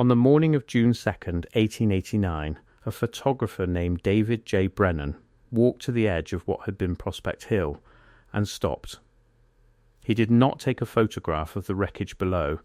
On the morning of June 2nd, 1889, a photographer named David J. Brennan walked to the edge of what had been Prospect Hill and stopped. He did not take a photograph of the wreckage below,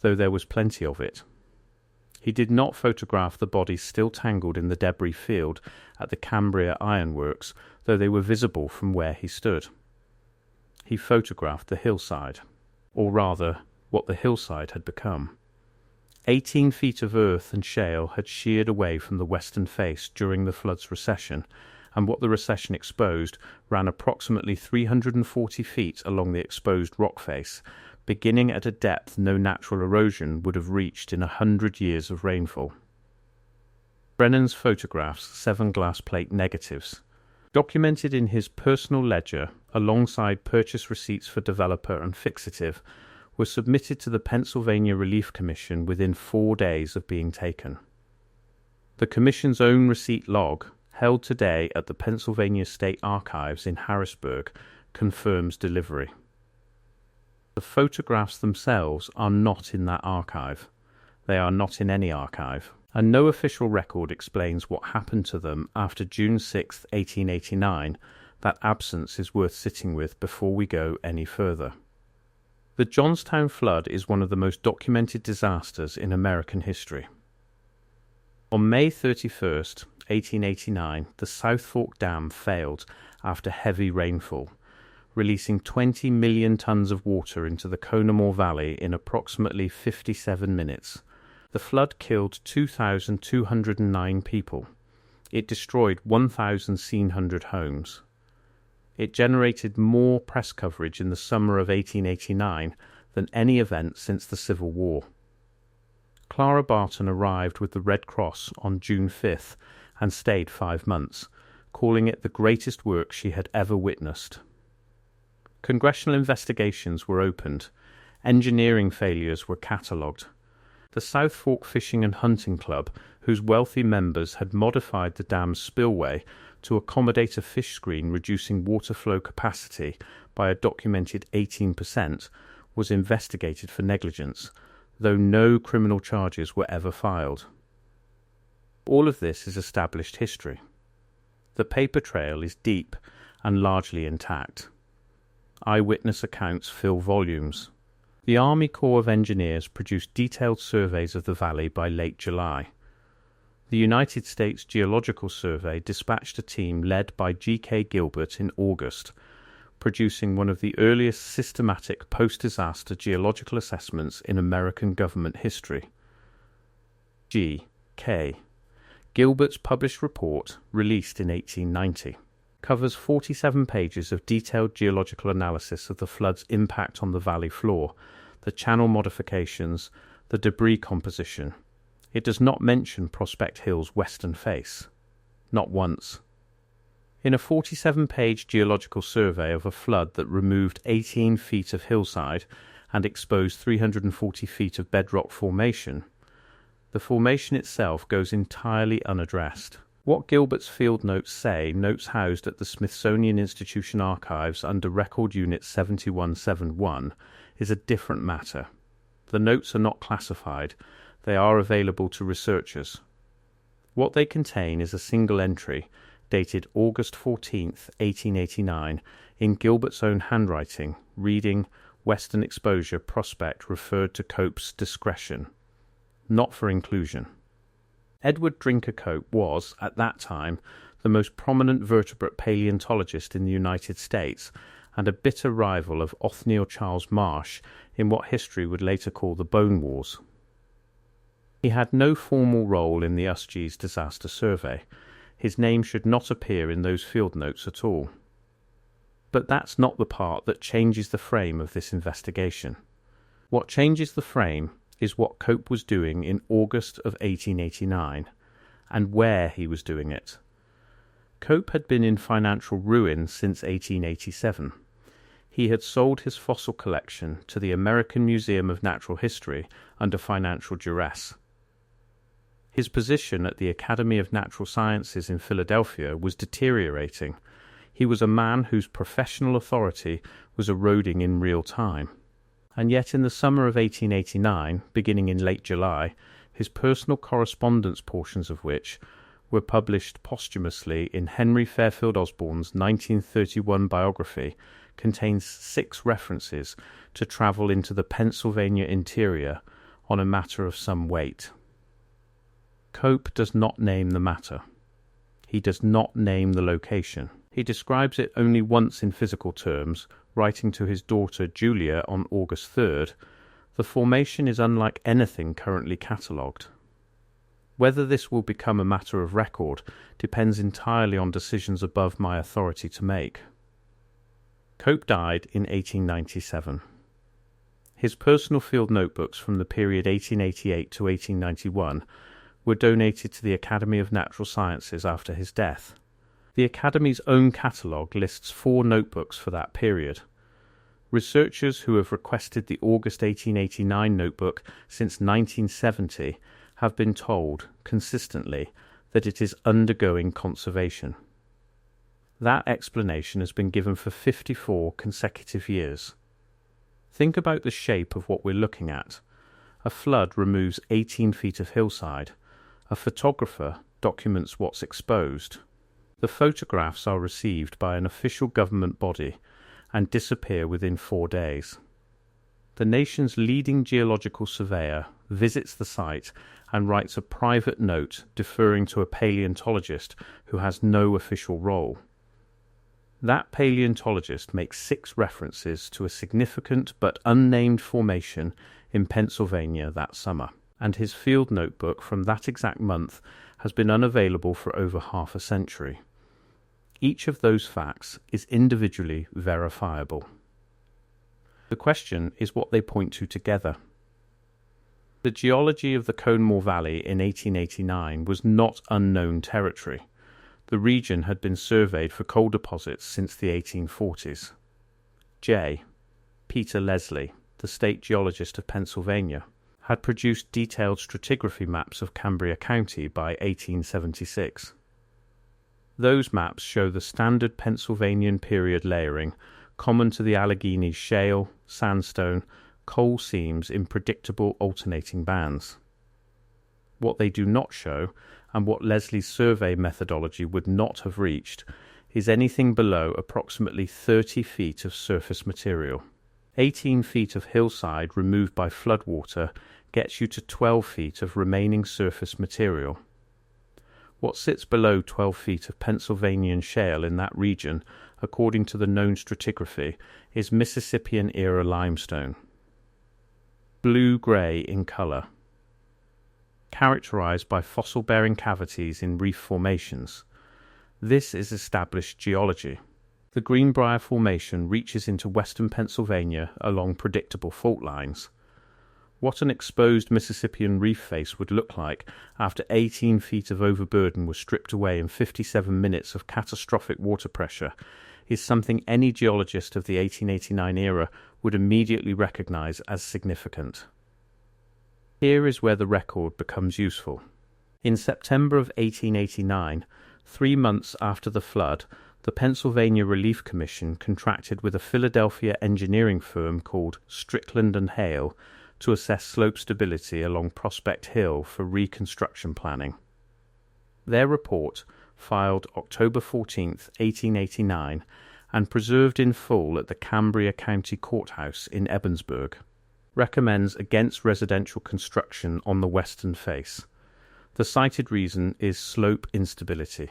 though there was plenty of it. He did not photograph the bodies still tangled in the debris field at the Cambria Ironworks, though they were visible from where he stood. He photographed the hillside, or rather, what the hillside had become. 18 feet of earth and shale had sheared away from the western face during the flood's recession, and what the recession exposed ran approximately 340 feet along the exposed rock face, beginning at a depth no natural erosion would have reached in 100 years of rainfall. Brennan's photographs, 7 glass plate negatives, documented in his personal ledger alongside purchase receipts for developer and fixative, were submitted to the Pennsylvania Relief Commission within 4 days of being taken. The Commission's own receipt log, held today at the Pennsylvania State Archives in Harrisburg, confirms delivery. The photographs themselves are not in that archive. They are not in any archive, and no official record explains what happened to them after June 6, 1889. That absence is worth sitting with before we go any further. The Johnstown Flood is one of the most documented disasters in American history. On May 31st, 1889, the South Fork Dam failed after heavy rainfall, releasing 20 million tons of water into the Conemaugh Valley in approximately 57 minutes. The flood killed 2,209 people. It destroyed 1,700 homes. It generated more press coverage in the summer of 1889 than any event since the Civil War. Clara Barton arrived with the Red Cross on June 5th and stayed 5 months, calling it the greatest work she had ever witnessed. Congressional investigations were opened. Engineering failures were catalogued. The South Fork Fishing and Hunting Club, whose wealthy members had modified the dam's spillway to accommodate a fish screen reducing water flow capacity by a documented 18%, was investigated for negligence, though no criminal charges were ever filed. All of this is established history. The paper trail is deep and largely intact. Eyewitness accounts fill volumes. The Army Corps of Engineers produced detailed surveys of the valley by late July. The United States Geological Survey dispatched a team led by G.K. Gilbert in August, producing one of the earliest systematic post-disaster geological assessments in American government history. G.K. Gilbert's published report, released in 1890, covers 47 pages of detailed geological analysis of the flood's impact on the valley floor, the channel modifications, the debris composition. It does not mention Prospect Hill's western face. Not once. In a 47-page geological survey of a flood that removed 18 feet of hillside and exposed 340 feet of bedrock formation, the formation itself goes entirely unaddressed. What Gilbert's field notes say, notes housed at the Smithsonian Institution archives under Record Unit 7171, is a different matter. The notes are not classified. They are available to researchers. What they contain is a single entry, dated August 14th, 1889, in Gilbert's own handwriting, reading, "Western exposure prospect referred to Cope's discretion," not for inclusion. Edward Drinker Cope was, at that time, the most prominent vertebrate paleontologist in the United States and a bitter rival of Othniel Charles Marsh in what history would later call the Bone Wars. He had no formal role in the USG's disaster survey. His name should not appear in those field notes at all. But that's not the part that changes the frame of this investigation. What changes the frame is what Cope was doing in August of 1889, and where he was doing it. Cope had been in financial ruin since 1887. He had sold his fossil collection to the American Museum of Natural History under financial duress. His position at the Academy of Natural Sciences in Philadelphia was deteriorating. He was a man whose professional authority was eroding in real time. And yet in the summer of 1889, beginning in late July, his personal correspondence, portions of which were published posthumously in Henry Fairfield Osborne's 1931 biography, contains 6 references to travel into the Pennsylvania interior on a matter of some weight. Cope does not name the matter. He does not name the location. He describes it only once in physical terms, writing to his daughter Julia on August 3rd, "The formation is unlike anything currently catalogued." Whether this will become a matter of record depends entirely on decisions above my authority to make. Cope died in 1897. His personal field notebooks from the period 1888 to 1891 were donated to the Academy of Natural Sciences after his death. The Academy's own catalogue lists 4 notebooks for that period. Researchers who have requested the August 1889 notebook since 1970 have been told, consistently, that it is undergoing conservation. That explanation has been given for 54 consecutive years. Think about the shape of what we're looking at. A flood removes 18 feet of hillside. A photographer documents what's exposed. The photographs are received by an official government body and disappear within 4 days. The nation's leading geological surveyor visits the site and writes a private note deferring to a paleontologist who has no official role. That paleontologist makes 6 references to a significant but unnamed formation in Pennsylvania that summer, and his field notebook from that exact month has been unavailable for over half a century. Each of those facts is individually verifiable. The question is what they point to together. The geology of the Conemaugh Valley in 1889 was not unknown territory. The region had been surveyed for coal deposits since the 1840s. Peter Leslie, the state geologist of Pennsylvania, had produced detailed stratigraphy maps of Cambria County by 1876. Those maps show the standard Pennsylvanian period layering common to the Alleghenies shale, sandstone, coal seams in predictable alternating bands. What they do not show, and what Leslie's survey methodology would not have reached, is anything below approximately 30 feet of surface material. 18 feet of hillside removed by floodwater gets you to 12 feet of remaining surface material. What sits below 12 feet of Pennsylvanian shale in that region, according to the known stratigraphy, is Mississippian-era limestone. Blue-grey in colour. Characterized by fossil-bearing cavities in reef formations. This is established geology. The Greenbrier Formation reaches into western Pennsylvania along predictable fault lines. What an exposed Mississippian reef face would look like after 18 feet of overburden was stripped away in 57 minutes of catastrophic water pressure is something any geologist of the 1889 era would immediately recognize as significant. Here is where the record becomes useful. In September of 1889, 3 months after the flood, the Pennsylvania Relief Commission contracted with a Philadelphia engineering firm called Strickland and Hale to assess slope stability along Prospect Hill for reconstruction planning. Their report, filed October 14, 1889, and preserved in full at the Cambria County Courthouse in Ebensburg, recommends against residential construction on the western face. The cited reason is slope instability.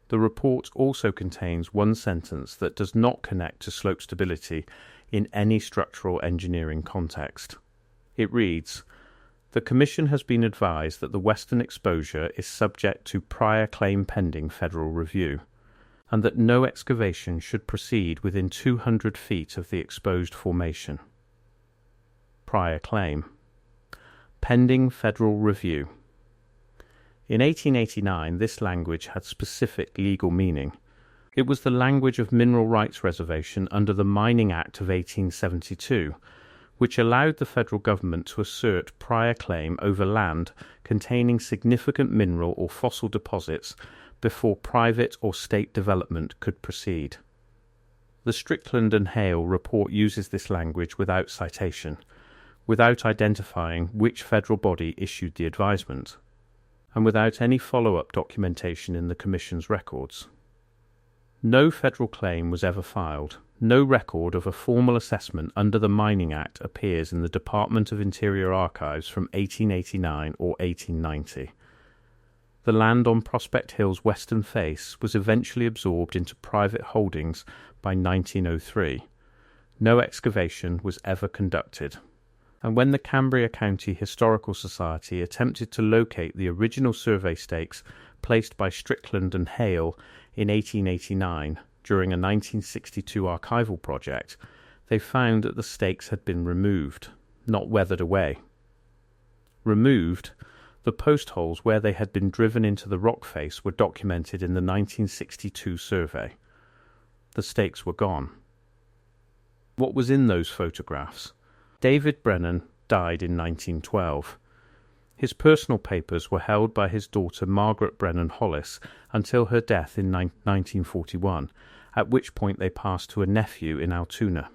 The report also contains one sentence that does not connect to slope stability in any structural engineering context. It reads, "The Commission has been advised that the western exposure is subject to prior claim pending federal review, and that no excavation should proceed within 200 feet of the exposed formation." Prior claim. Pending federal review. In 1889, this language had specific legal meaning. It was the language of mineral rights reservation under the Mining Act of 1872, which allowed the federal government to assert prior claim over land containing significant mineral or fossil deposits before private or state development could proceed. The Strickland and Hale report uses this language without citation, without identifying which federal body issued the advisement, and without any follow-up documentation in the Commission's records. No federal claim was ever filed. No record of a formal assessment under the Mining Act appears in the Department of Interior archives from 1889 or 1890. The land on Prospect Hill's western face was eventually absorbed into private holdings by 1903. No excavation was ever conducted. And when the Cambria County Historical Society attempted to locate the original survey stakes placed by Strickland and Hale in 1889 during a 1962 archival project, they found that the stakes had been removed, not weathered away. Removed, the post holes where they had been driven into the rock face were documented in the 1962 survey. The stakes were gone. What was in those photographs? David Brennan died in 1912. His personal papers were held by his daughter Margaret Brennan Hollis until her death in 1941, at which point they passed to a nephew in Altoona.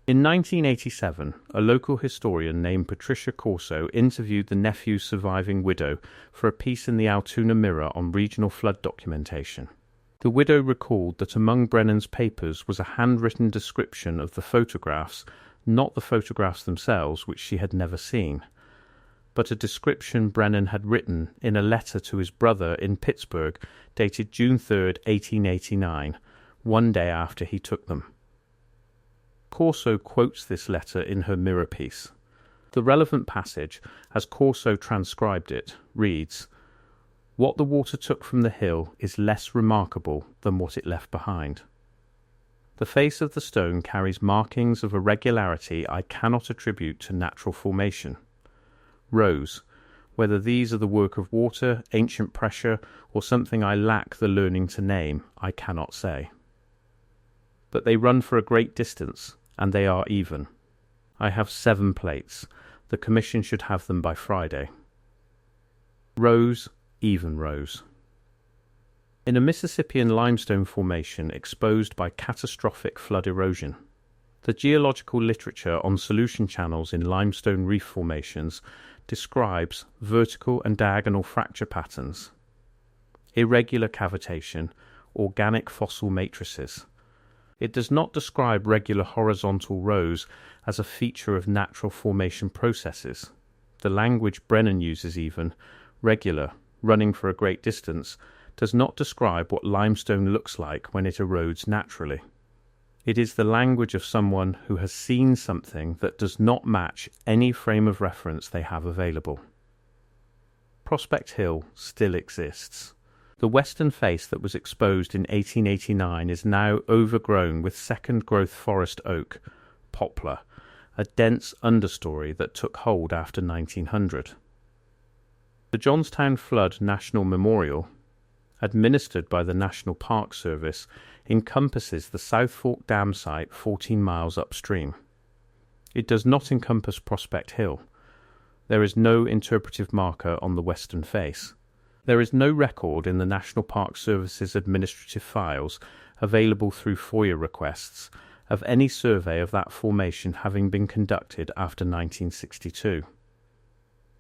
In 1987, a local historian named Patricia Corso interviewed the nephew's surviving widow for a piece in the Altoona Mirror on regional flood documentation. The widow recalled that among Brennan's papers was a handwritten description of the photographs, not the photographs themselves, which she had never seen, but a description Brennan had written in a letter to his brother in Pittsburgh dated June 3, 1889, one day after he took them. Corso quotes this letter in her mirror piece. The relevant passage, as Corso transcribed it, reads, "What the water took from the hill is less remarkable than what it left behind. The face of the stone carries markings of a regularity I cannot attribute to natural formation. Rose, whether these are the work of water, ancient pressure, or something I lack the learning to name, I cannot say. But they run for a great distance, and they are even. I have 7 plates. The Commission should have them by Friday. Rose, even rose." In a Mississippian limestone formation exposed by catastrophic flood erosion. The geological literature on solution channels in limestone reef formations describes vertical and diagonal fracture patterns, irregular cavitation, organic fossil matrices. It does not describe regular horizontal rows as a feature of natural formation processes. The language Brennan uses even, regular, running for a great distance, does not describe what limestone looks like when it erodes naturally. It is the language of someone who has seen something that does not match any frame of reference they have available. Prospect Hill still exists. The western face that was exposed in 1889 is now overgrown with second-growth forest oak, poplar, a dense understory that took hold after 1900. The Johnstown Flood National Memorial, administered by the National Park Service, encompasses the South Fork Dam site 14 miles upstream. It does not encompass Prospect Hill. There is no interpretive marker on the western face. There is no record in the National Park Service's administrative files, available through FOIA requests, of any survey of that formation having been conducted after 1962.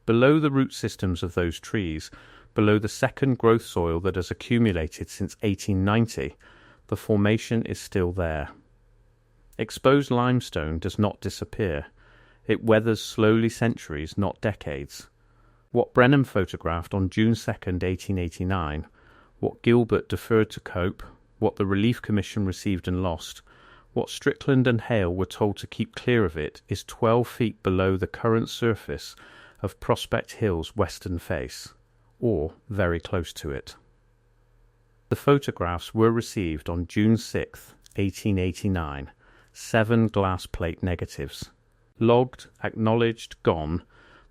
Below the root systems of those trees, below the second growth soil that has accumulated since 1890, the formation is still there. Exposed limestone does not disappear. It weathers slowly centuries, not decades. What Brennan photographed on June 2, 1889, what Gilbert deferred to Cope, what the Relief Commission received and lost, what Strickland and Hale were told to keep clear of it, is 12 feet below the current surface of Prospect Hill's western face, or very close to it. The photographs were received on June 6, 1889, 7 glass plate negatives. Logged, acknowledged, gone.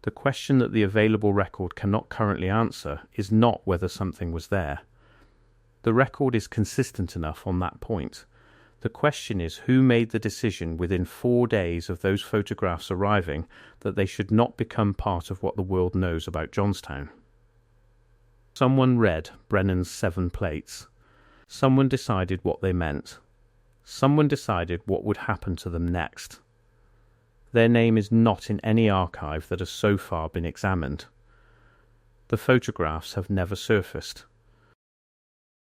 The question that the available record cannot currently answer is not whether something was there. The record is consistent enough on that point. The question is who made the decision within 4 days of those photographs arriving that they should not become part of what the world knows about Johnstown. Someone read Brennan's 7 plates. Someone decided what they meant. Someone decided what would happen to them next. Their name is not in any archive that has so far been examined. The photographs have never surfaced.